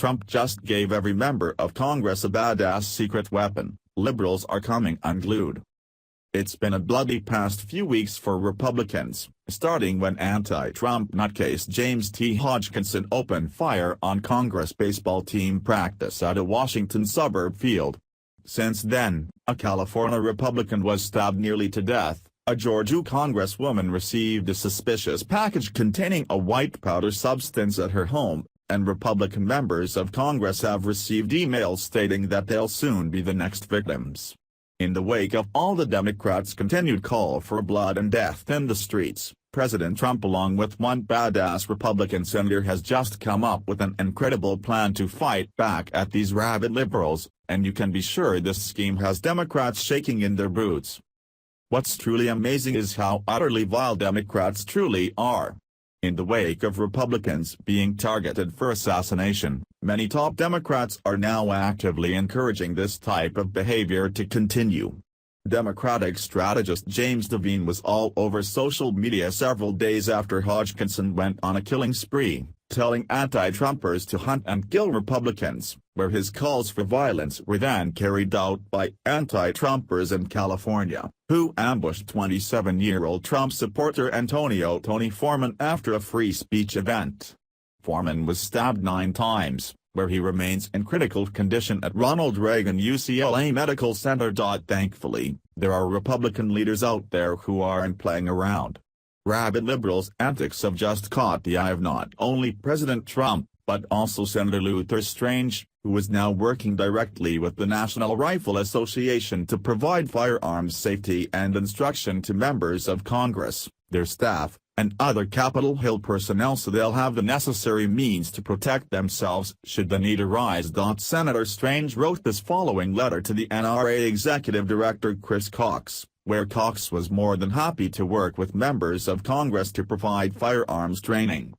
Trump just gave every member of Congress a badass secret weapon, liberals are coming unglued. It's been a bloody past few weeks for Republicans, starting when anti-Trump nutcase James T. Hodgkinson opened fire on Congress baseball team practice at a Washington suburb field. Since then, a California Republican was stabbed nearly to death, a Georgia congresswoman received a suspicious package containing a white powder substance at her home, and Republican members of Congress have received emails stating that they'll soon be the next victims. In the wake of all the Democrats' continued call for blood and death in the streets, President Trump along with one badass Republican senator has just come up with an incredible plan to fight back at these rabid liberals, and you can be sure this scheme has Democrats shaking in their boots. What's truly amazing is how utterly vile Democrats truly are. In the wake of Republicans being targeted for assassination, many top Democrats are now actively encouraging this type of behavior to continue. Democratic strategist James Devine was all over social media several days after Hodgkinson went on a killing spree, telling anti-Trumpers to hunt and kill Republicans, where his calls for violence were then carried out by anti-Trumpers in California, who ambushed 27-year-old Trump supporter Antonio "Tony" Foreman after a free speech event. Foreman was stabbed 9 times, where he remains in critical condition at Ronald Reagan UCLA Medical Center. Thankfully, there are Republican leaders out there who aren't playing around. Rabid liberals' antics have just caught the eye of not only President Trump, but also Senator Luther Strange, who is now working directly with the National Rifle Association to provide firearms safety and instruction to members of Congress, their staff, and other Capitol Hill personnel so they'll have the necessary means to protect themselves should the need arise. Senator Strange wrote this following letter to the NRA Executive Director Chris Cox, where Cox was more than happy to work with members of Congress to provide firearms training.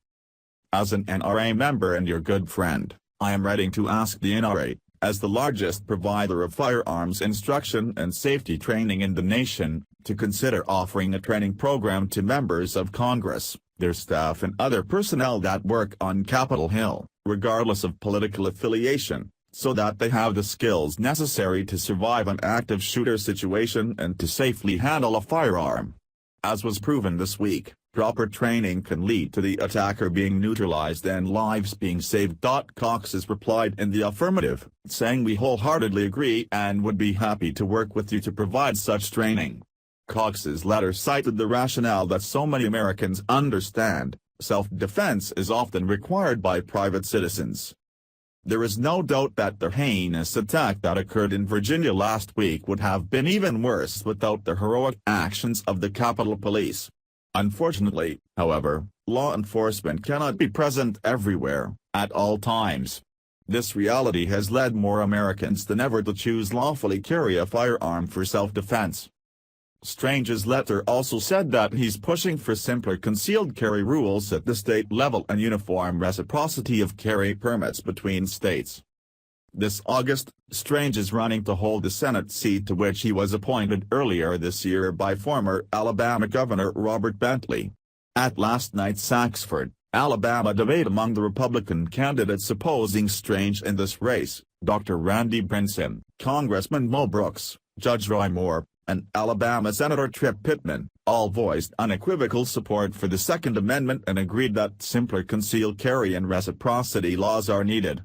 As an NRA member and your good friend, I am ready to ask the NRA, as the largest provider of firearms instruction and safety training in the nation, to consider offering a training program to members of Congress, their staff and other personnel that work on Capitol Hill, regardless of political affiliation, so that they have the skills necessary to survive an active shooter situation and to safely handle a firearm. As was proven this week, proper training can lead to the attacker being neutralized and lives being saved. Cox has replied in the affirmative, saying we wholeheartedly agree and would be happy to work with you to provide such training. Cox's letter cited the rationale that so many Americans understand: self-defense is often required by private citizens. There is no doubt that the heinous attack that occurred in Virginia last week would have been even worse without the heroic actions of the Capitol Police. Unfortunately, however, law enforcement cannot be present everywhere, at all times. This reality has led more Americans than ever to choose lawfully carry a firearm for self-defense. Strange's letter also said that he's pushing for simpler concealed carry rules at the state level and uniform reciprocity of carry permits between states. This August, Strange is running to hold the Senate seat to which he was appointed earlier this year by former Alabama Governor Robert Bentley. At last night's Saxford, Alabama debate among the Republican candidates opposing Strange in this race, Dr. Randy Brinson, Congressman Mo Brooks, Judge Roy Moore, and Alabama Senator Tripp Pittman, all voiced unequivocal support for the Second Amendment and agreed that simpler concealed carry and reciprocity laws are needed.